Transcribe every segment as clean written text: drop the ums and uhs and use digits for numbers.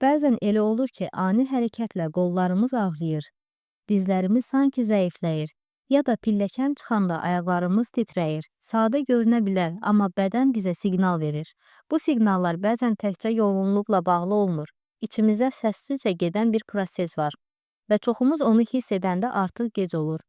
Bəzən elə olur ki, ani hərəkətlə qollarımız ağrıyır, dizlərimiz sanki zəifləyir ya da pilləkən çıxanda ayaqlarımız titrəyir. Sadə görünə bilər, amma bədən bizə siqnal verir. Bu siqnallar bəzən təkcə yorğunluqla bağlı olmur. İçimizə səssizcə gedən bir proses var və çoxumuz onu hiss edəndə artıq gec olur.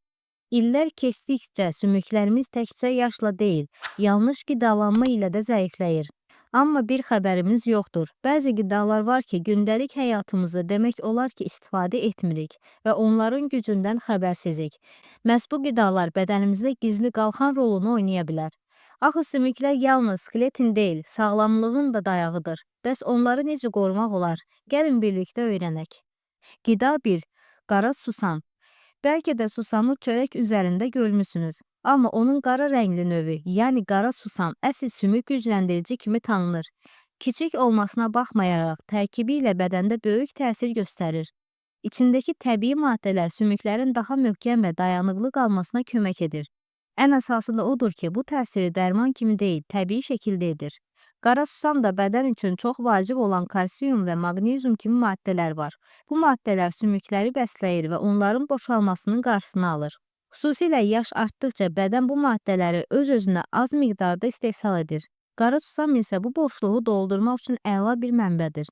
İllər keçdikcə sümüklərimiz təkcə yaşla deyil, yanlış qidalanma ilə də zəifləyir. Amma bir xəbərimiz yoxdur. Bəzi qidalar var ki, gündəlik həyatımızı demək olar ki, istifadə etmirik və onların gücündən xəbərsizik. Məhz bu qidalar bədənimizdə gizli qalxan rolunu oynaya bilər. Axı sümüklər yalnız skeletin deyil, sağlamlığın da dayağıdır. Bəs onları necə qorumaq olar? Gəlin birlikdə öyrənək. Qida 1. Qara susam. Bəlkə də susamı çörək üzərində görmüsünüz. Amma onun qara rəngli növü, yəni qara susam, əsl sümük gücləndirici kimi tanınır. Kiçik olmasına baxmayaraq, tərkibi ilə bədəndə böyük təsir göstərir. İçindəki təbii maddələr sümüklərin daha möhkəm və dayanıqlı qalmasına kömək edir. Ən əsası da odur ki, bu təsiri dərman kimi deyil, təbii şəkildə edir. Qara susam da bədən üçün çox vacib olan kalsium və maqnezium kimi maddələr var. Bu maddələr sümükləri bəsləyir və onların boşalmasının qarşısını alır. Xüsusilə yaş artdıqca bədən bu maddələri öz-özünə az miqdarda istehsal edir. Qara susam isə bu boşluğu doldurmaq üçün əla bir mənbədir.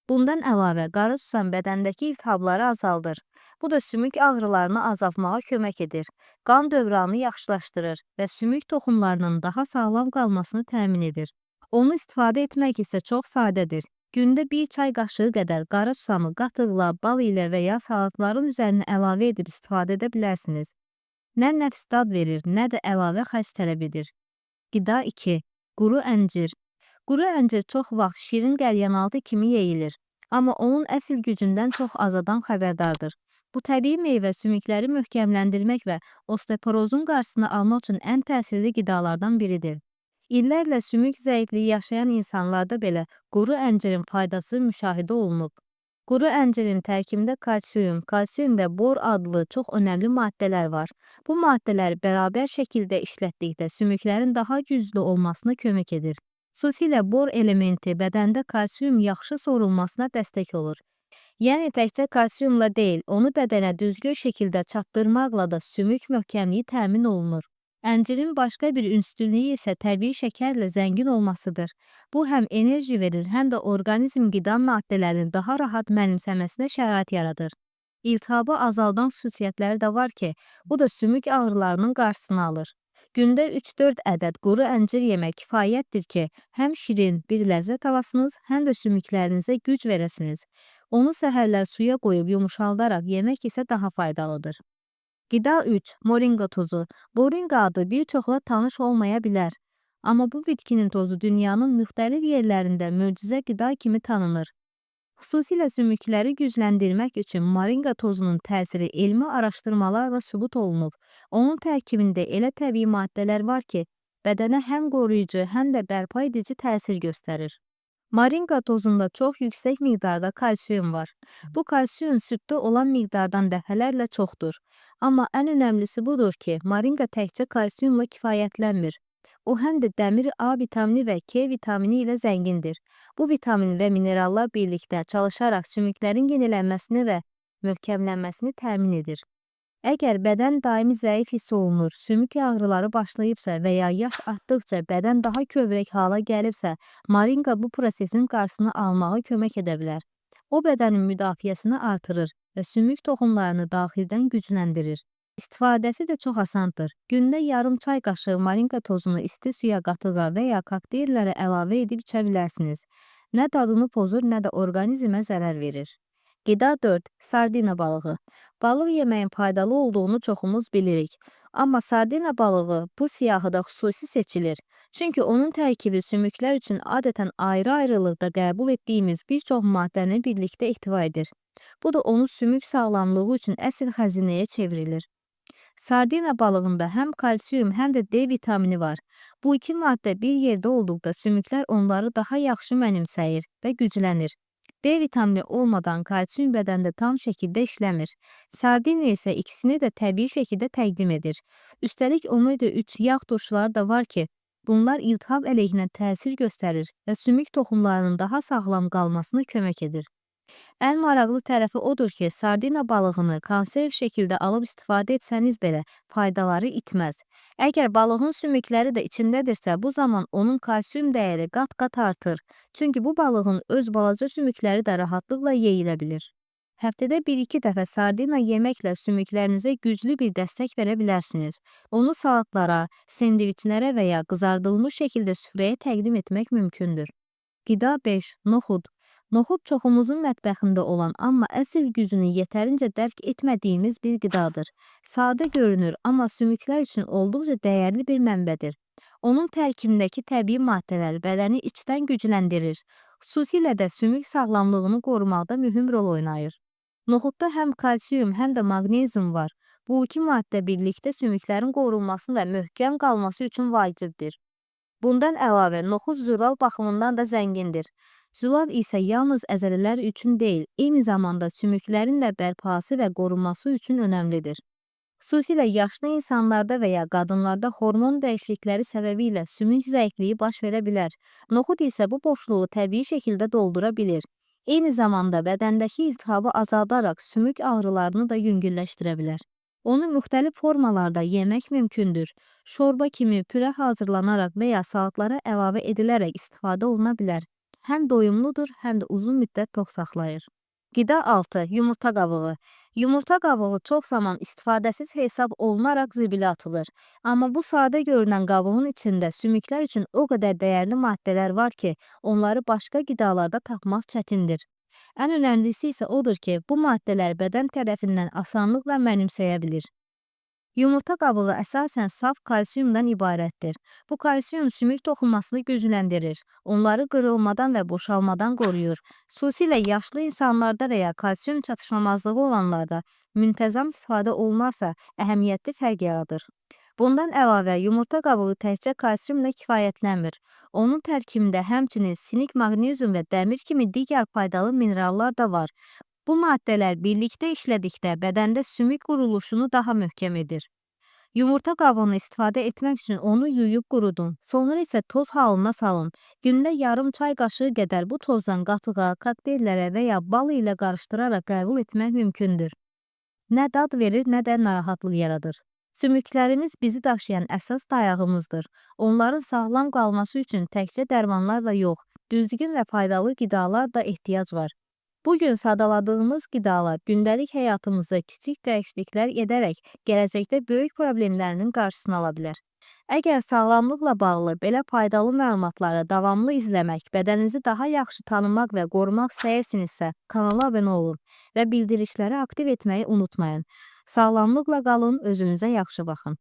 Bundan əlavə, qara susam bədəndəki iltihabları azaldır. Bu da sümük ağrılarını azaltmağa kömək edir. Qan dövranını yaxşılaşdırır və sümük toxumlarının daha sağlam qalmasını təmin edir. Onu istifadə etmək isə çox sadədir. Gündə bir çay qaşığı qədər qara susamı qatıqla, bal ilə və ya salatların üzərinə əlavə edib istifadə edə bilərsiniz. Nə nəfs dad verir, nə də əlavə xərc tələb edir. Qida 2. Quru əncir. Quru əncir çox vaxt şirin qəlyanaltı kimi yeyilir, amma onun əsl gücündən çox azadan xəbərdardır. Bu təbii meyvə sümükləri möhkəmləndirmək və osteoporozun qarşısını almaq üçün ən təsirli qidalardan biridir. İllərlə sümük zəifliyi yaşayan insanlarda belə quru əncirin faydası müşahidə olunub. Quru əncirin tərkibində kalsium və bor adlı çox önəmli maddələr var. Bu maddələr bərabər şəkildə işlətdikdə sümüklərin daha güclü olmasına kömək edir. Xüsusilə bor elementi bədəndə kalsium yaxşı sorulmasına dəstək olur. Yəni təkcə kalsiumla deyil, onu bədənə düzgün şəkildə çatdırmaqla da sümük möhkəmliyi təmin olunur. Əncirin başqa bir üstünlüyü isə təbii şəkərlə zəngin olmasıdır. Bu həm enerji verir, həm də orqanizm qida maddələrini daha rahat mənimsəməsinə şərait yaradır. İltihabı azaldan xüsusiyyətləri də var ki, bu da sümük ağrılarının qarşısını alır. Gündə 3-4 ədəd quru əncir yemək kifayətdir ki, həm şirin bir ləzzət alasınız, həm də sümüklərinizə güc verəsiniz. Onu səhərlər suya qoyub yumuşaldaraq yemək isə daha faydalıdır. Qida 3. Moringa tozu. Moringa adı bir çoxla tanış olmaya bilər. Amma bu bitkinin tozu dünyanın müxtəlif yerlərində möcüzə qida kimi tanınır. Xüsusilə sümükləri gücləndirmək üçün moringa tozunun təsiri elmi araşdırmalarla sübut olunub. Onun tərkibində elə təbii maddələr var ki, bədənə həm qoruyucu, həm də bərpa edici təsir göstərir. Moringa tozunda çox yüksək miqdarda kalsium var. Bu kalsium süddə olan miqdardan dəfələrlə çoxdur. Amma ən önəmlisi budur ki, moringa təkcə kalsiumla kifayətlənmir. O həm də dəmir A vitamini və K vitamini ilə zəngindir. Bu vitamin və minerallar birlikdə çalışaraq sümüklərin yenilənməsini və möhkəmlənməsini təmin edir. Əgər bədən daimi zəif hiss olunur, sümük ağrıları başlayıbsa və ya yaş artdıqca bədən daha kövrək hala gəlibsə, moringa bu prosesin qarşısını almağa kömək edə bilər. O bədənin müdafiəsini artırır və sümük toxumlarını daxildən gücləndirir. İstifadəsi də çox asandır. Gündə yarım çay qaşığı moringa tozunu isti suya qatığa və ya kokteyllərə əlavə edib içə bilərsiniz. Nə dadını pozur, nə də orqanizmə zərər verir. Qida 4. Sardina balığı. Balıq yeməyin faydalı olduğunu çoxumuz bilirik. Amma sardina balığı bu siyahıda xüsusi seçilir. Çünki onun tərkibi sümüklər üçün adətən ayrı-ayrılıqda qəbul etdiyimiz bir çox maddəni birlikdə ihtiva edir. Bu da onun sümük sağlamlığı üçün əsl xəzinəyə çevrilir. Sardina balığında həm kalsium, həm də D vitamini var. Bu iki maddə bir yerdə olduqda sümüklər onları daha yaxşı mənimsəyir və güclənir. D vitamini olmadan kalsium bədəndə tam şəkildə işləmir. Sardina isə ikisini də təbii şəkildə təqdim edir. Üstəlik omega 3 yağ turşuları da var ki, bunlar iltihab əleyhinə təsir göstərir və sümük toxumlarının daha sağlam qalmasına kömək edir. Ən maraqlı tərəfi odur ki, sardina balığını konserv şəkildə alıb istifadə etsəniz belə faydaları itməz. Əgər balığın sümükləri də içindədirsə, bu zaman onun kalsium dəyəri qat-qat artır. Çünki bu balığın öz balaca sümükləri də rahatlıqla yeyilə bilir. Həftədə 1-2 dəfə sardina yeməklə sümüklərinizə güclü bir dəstək verə bilərsiniz. Onu salatlara, sendviçlərə və ya qızardılmış şəkildə süfrəyə təqdim etmək mümkündür. Qida 5. Noxud. Noxud çoxumuzun mətbəxində olan, amma əsl gücünü yetərincə dərk etmədiyimiz bir qidadır. Sadə görünür, amma sümüklər üçün olduqca dəyərli bir mənbədir. Onun tərkibindəki təbii maddələr bədəni içdən gücləndirir. Xüsusilə də sümük sağlamlığını qorumaqda mühüm rol oynayır. Noxudda həm kalsium, həm də maqnezium var. Bu iki maddə birlikdə sümüklərin qorunması və möhkəm qalması üçün vacibdir. Bundan əlavə, noxud zülal baxımından da zəngindir. Zülal isə yalnız əzələlər üçün deyil, eyni zamanda sümüklərin də bərpası və qorunması üçün önəmlidir. Xüsusilə yaşlı insanlarda və ya qadınlarda hormon dəyişiklikləri səbəbilə sümük zəifliyi baş verə bilər. Noxud isə bu boşluğu təbii şəkildə doldura bilir. Eyni zamanda bədəndəki iltihabı azaldaraq sümük ağrılarını da yüngülləşdirə bilər. Onu müxtəlif formalarda yemək mümkündür. Şorba kimi pürə hazırlanaraq və ya salatlara əlavə edilərək istifadə oluna bilər. Həm doyumludur, həm də uzun müddət tox saxlayır. Qida 6. Yumurta qabığı. Yumurta qabığı çox zaman istifadəsiz hesab olunaraq zibilə atılır. Amma bu sadə görünən qabığın içində sümüklər üçün o qədər dəyərli maddələr var ki, onları başqa qidalarda tapmaq çətindir. Ən önəmlisi isə odur ki, bu maddələr bədən tərəfindən asanlıqla mənimsəyə bilir. Yumurta qabığı əsasən saf kalsiumdan ibarətdir. Bu kalsium sümük toxunmasını gücləndirir, onları qırılmadan və boşalmadan qoruyur. Xüsusilə yaşlı insanlarda və ya kalsium çatışmamazlığı olanlarda müntəzəm istifadə olunarsa əhəmiyyətli fərq yaradır. Bundan əlavə, yumurta qabığı təkcə kalsiumla kifayətlənmir. Onun tərkibində həmçinin sinik, maqnezium və dəmir kimi digər faydalı minerallar da var. Bu maddələr birlikdə işlədikdə bədəndə sümük quruluşunu daha möhkəm edir. Yumurta qabığını istifadə etmək üçün onu yuyub qurudun. Sonra isə toz halına salın. Gündə yarım çay qaşığı qədər bu tozdan qatığa, kokteyllərə və ya bal ilə qarışdıraraq qəbul etmək mümkündür. Nə dad verir, nə də narahatlıq yaradır. Sümüklərimiz bizi daşıyan əsas dayağımızdır. Onların sağlam qalması üçün təkcə dərmanlarla yox, düzgün və faydalı qidalar da ehtiyac var. Bugün sadaladığımız qidalar gündəlik həyatımızda kiçik dəyişikliklər edərək gələcəkdə böyük problemlərinin qarşısını ala bilər. Əgər sağlamlıqla bağlı belə faydalı məlumatları davamlı izləmək, bədəninizi daha yaxşı tanımaq və qorumaq istəyirsinizsə, kanala abunə olun və bildirişləri aktiv etməyi unutmayın. Sağlamlıqla qalın, özünüzə yaxşı baxın.